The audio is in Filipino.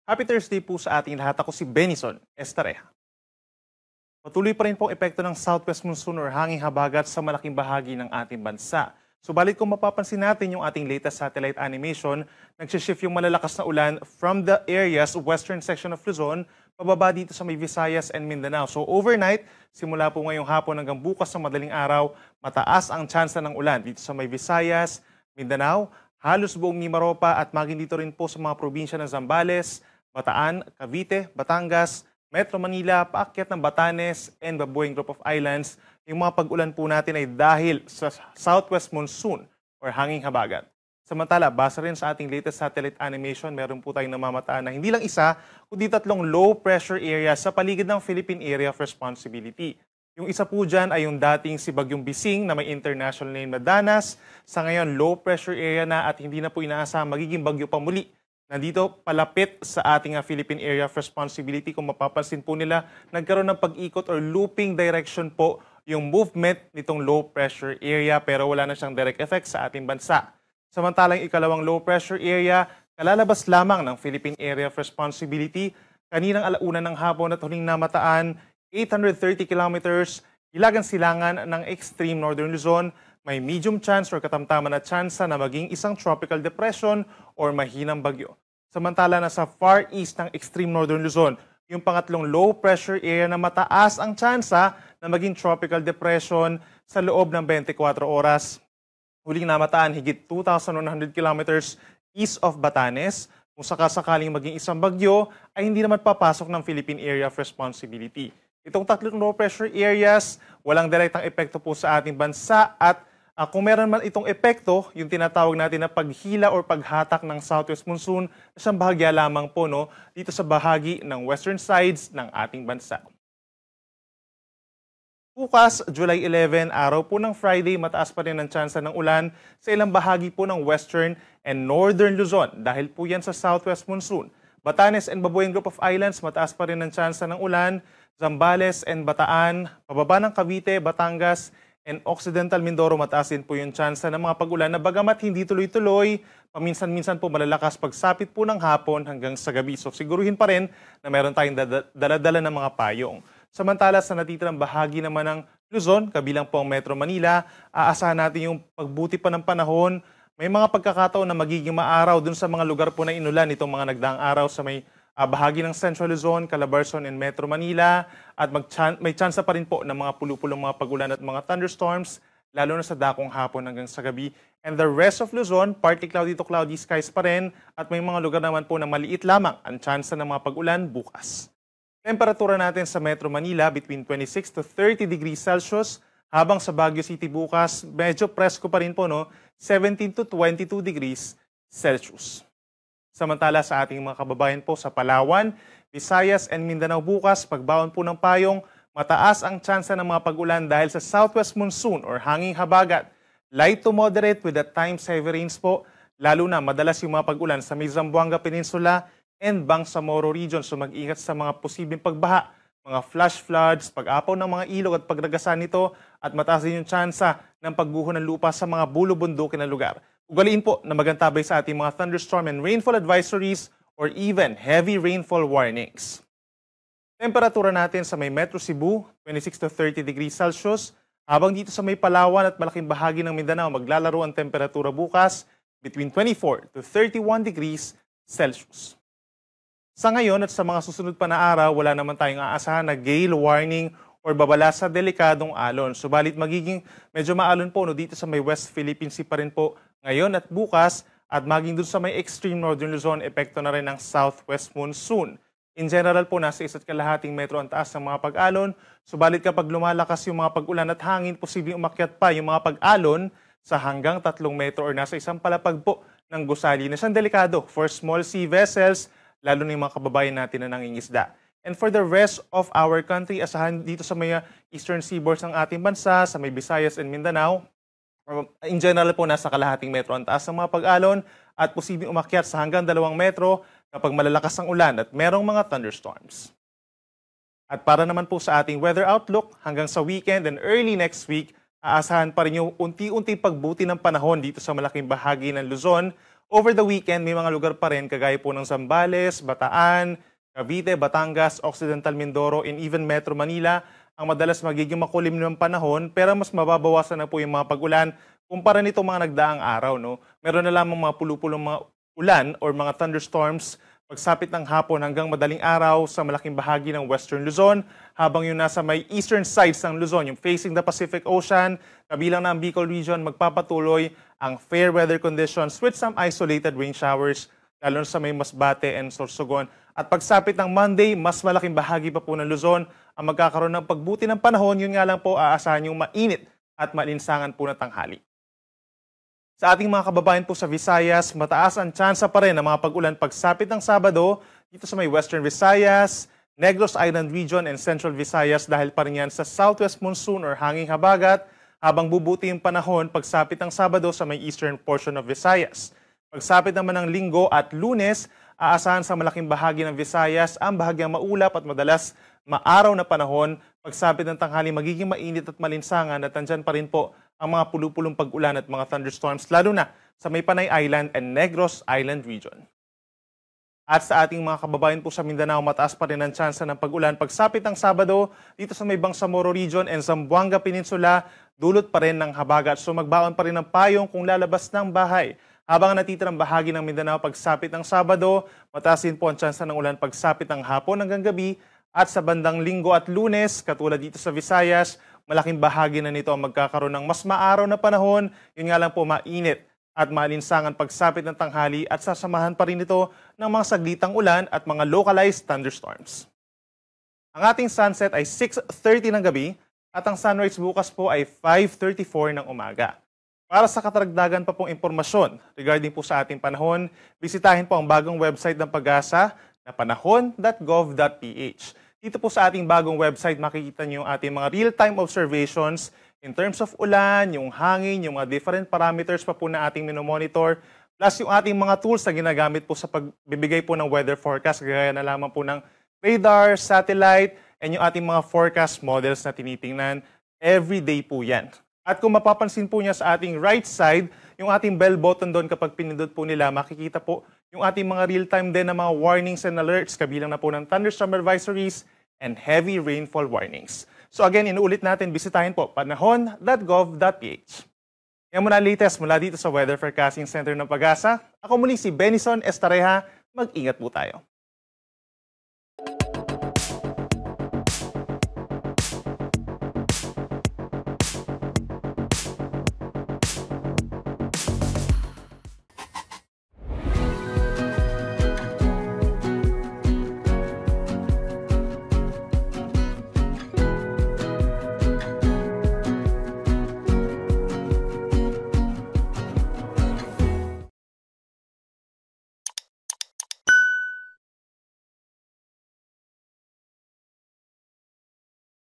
Happy Thursday po sa ating lahat. Ako si Benison Estareja. Patuloy pa rin po ang epekto ng southwest monsoon or hanging habagat sa malaking bahagi ng ating bansa. Subalit kung mapapansin natin yung ating latest satellite animation, nagsishift yung malalakas na ulan from the areas western section of Luzon, pababa dito sa may Visayas and Mindanao. So overnight, simula po ngayong hapon hanggang bukas ng madaling araw, mataas ang tsansa ng ulan dito sa may Visayas, Mindanao, halos buong Mimaropa at maging dito rin po sa mga probinsya ng Zambales, Bataan, Cavite, Batangas, Metro Manila, paakyat ng Batanes, and Babueng Group of Islands. Yung mga pag-ulan po natin ay dahil sa southwest monsoon or hanging habagat. Samantala, base rin sa ating latest satellite animation, meron po tayong namamataan na hindi lang isa, kundi tatlong low pressure area sa paligid ng Philippine Area of Responsibility. Yung isa po dyan ay yung dating si Bagyong Bising na may international name na Danas. Sa ngayon, low pressure area na at hindi na po inaasahang magiging bagyo pa muli. Nandito palapit sa ating Philippine Area of Responsibility. Kung mapapansin po nila, nagkaroon ng pag-ikot or looping direction po yung movement nitong low pressure area pero wala na siyang direct effect sa ating bansa. Samantalang ikalawang low pressure area, kalalabas lamang ng Philippine Area of Responsibility. Kaninang alauna ng hapon at huling namataan, 830 kilometers, hilagang silangan ng extreme northern Luzon, may medium chance or katamtaman na tsansa na maging isang tropical depression or mahinang bagyo. Samantala na sa far east ng extreme northern Luzon, yung pangatlong low pressure area na mataas ang tsansa na maging tropical depression sa loob ng 24 oras. Huling namataan higit 2,100 kilometers east of Batanes. Kung sakasakaling maging isang bagyo, ay hindi naman papasok ng Philippine Area of Responsibility. Itong tatlong low pressure areas, walang direktang epekto po sa ating bansa at kung meron man itong epekto, yung tinatawag natin na paghila or paghatak ng southwest monsoon, isang bahagya lamang po dito sa bahagi ng western sides ng ating bansa. Bukas, July 11, araw po ng Friday, mataas pa rin ang tsansa ng ulan sa ilang bahagi po ng western and northern Luzon dahil po yan sa southwest monsoon. Batanes and Babueng Group of Islands, mataas pa rin ang tsansa ng ulan. Zambales and Bataan, pababa ng Cavite, Batangas, and Occidental Mindoro, mataas din po yung tsansa ng mga pag-ulan na bagamat hindi tuloy-tuloy, paminsan-minsan po malalakas pagsapit po ng hapon hanggang sa gabi. So siguruhin pa rin na meron tayong dala-dala ng mga payong. Samantala sa natitirang bahagi naman ng Luzon, kabilang po ang Metro Manila, aasahan natin yung pagbuti pa ng panahon. May mga pagkakataon na magiging maaraw dun sa mga lugar po na inulan itong mga nagdaang araw sa may bahagi ng Central Luzon, Calabarzon, and Metro Manila at may tsansa pa rin po ng mga pulupulong mga pag-ulan at mga thunderstorms, lalo na sa dakong hapon hanggang sa gabi. And the rest of Luzon, partly cloudy to cloudy skies pa rin at may mga lugar naman po na maliit lamang ang tsansa ng mga pag-ulan bukas. Temperatura natin sa Metro Manila between 26 to 30 degrees Celsius, habang sa Baguio City bukas, medyo presko pa rin po, 17 to 22 degrees Celsius. Samantala sa ating mga kababayan po sa Palawan, Visayas and Mindanao bukas, pagbaon po ng payong, mataas ang tsansa ng mga pag-ulan dahil sa southwest monsoon or hanging habagat. Light to moderate with at times heavy rains po, lalo na madalas yung mga pag-ulan sa may Zamboanga Peninsula and Bangsamoro region. So mag-ingat sa mga posibleng pagbaha, mga flash floods, pag-apaw ng mga ilog at pagragasan nito at mataas din yung tsansa ng pagguho ng lupa sa mga bulubundukin na lugar. Ugaliin po na magantabay sa ating mga thunderstorm and rainfall advisories or even heavy rainfall warnings. Temperatura natin sa may Metro Cebu, 26 to 30 degrees Celsius, habang dito sa may Palawan at malaking bahagi ng Mindanao maglalaro ang temperatura bukas between 24 to 31 degrees Celsius. Sa ngayon at sa mga susunod pa na araw, wala naman tayong aasahan na gale warning or babala sa delikadong alon. Subalit magiging medyo maalon po dito sa may West Philippine Sea pa rin po ngayon at bukas at maging dun sa may extreme northern Luzon, epekto na rin ng southwest monsoon. In general po, nasa 1.5 metro ang taas ng mga pag-alon. Subalit kapag lumalakas yung mga pag-ulan at hangin, posibleng umakyat pa yung mga pag-alon sa hanggang 3 metro or nasa isang palapag po ng gusali na siyang delikado for small sea vessels, lalo na yung mga kababayan natin na nangingisda. And for the rest of our country, asahan dito sa may eastern seaboards ng ating bansa, sa may Visayas and Mindanao, in general po, nasa kalahating metro ang taas ng mga pag-alon at posibleng umakyat sa hanggang 2 metro kapag malalakas ang ulan at merong mga thunderstorms. At para naman po sa ating weather outlook, hanggang sa weekend and early next week, aasahan pa rin yung unti-unti pagbuti ng panahon dito sa malaking bahagi ng Luzon. Over the weekend, may mga lugar pa rin kagaya po ng Zambales, Bataan, Cavite, Batangas, Occidental Mindoro, and even Metro Manila ang madalas magiging makulim ng panahon pero mas mababawasan na po yung mga pag-ulan kumpara nito mga nagdaang araw. No? Meron na lamang mga pulupulong mga ulan or mga thunderstorms pagsapit ng hapon hanggang madaling araw sa malaking bahagi ng Western Luzon habang yung nasa may eastern sides ng Luzon, yung facing the Pacific Ocean, kabilang na ang Bicol region, magpapatuloy ang fair weather conditions with some isolated rain showers lalo na sa may Masbate and Sorsogon. At pagsapit ng Monday, mas malaking bahagi pa po ng Luzon ang magkakaroon ng pagbuti ng panahon. Yun nga lang po, aasahan yung mainit at malinsangan po na tanghali. Sa ating mga kababayan po sa Visayas, mataas ang tsansa pa rin ng mga pag-ulan pagsapit ng Sabado dito sa may Western Visayas, Negros Island Region and Central Visayas dahil pa rin yan sa southwest monsoon or hanging habagat habang bubuti yung panahon pagsapit ng Sabado sa may eastern portion of Visayas. Pagsapit naman ng Linggo at Lunes, aasahan sa malaking bahagi ng Visayas ang bahagyang maulap at madalas maaraw na panahon. Pagsapit ng tanghali, magiging mainit at malinsangan at nandyan pa rin po ang mga pulupulong pag-ulan at mga thunderstorms, lalo na sa may Panay Island and Negros Island region. At sa ating mga kababayan po sa Mindanao, mataas pa rin ang tsansa ng pag-ulan. Pagsapit ng Sabado, dito sa may Bangsamoro region and Zamboanga Peninsula, dulot pa rin ng habagat. So magbaon pa rin ng payong kung lalabas ng bahay. Habang natitirang bahagi ng Mindanao pagsapit ng Sabado, mataas din po ang tsansa ng ulan pagsapit ng hapon hanggang gabi. At sa bandang Linggo at Lunes, katulad dito sa Visayas, malaking bahagi na nito ang magkakaroon ng mas maaraw na panahon. Yun nga lang po, mainit at malinsangan pagsapit ng tanghali at sasamahan pa rin ito ng mga saglitang ulan at mga localized thunderstorms. Ang ating sunset ay 6:30 ng gabi at ang sunrise bukas po ay 5:34 ng umaga. Para sa kataragdagan pa pong impormasyon regarding po sa ating panahon, bisitahin po ang bagong website ng Pag-asa na panahon.gov.ph. Dito po sa ating bagong website, makikita niyo yung ating mga real-time observations in terms of ulan, yung hangin, yung mga different parameters pa po na ating minomonitor, plus yung ating mga tools na ginagamit po sa pagbibigay po ng weather forecast, gaya na lamang po ng radar, satellite, and yung ating mga forecast models na tinitingnan. Everyday po yan. At kung mapapansin po niya sa ating right side, yung ating bell button doon kapag pinindot po nila, makikita po yung ating mga real-time din na mga warnings and alerts, kabilang na po ng thunderstorm advisories and heavy rainfall warnings. So again, inuulit natin, bisitahin po panahon.gov.ph. Yan muna latest mula dito sa Weather Forecasting Center ng Pag-asa. Ako muli si Benison Estareja. Mag-ingat po tayo.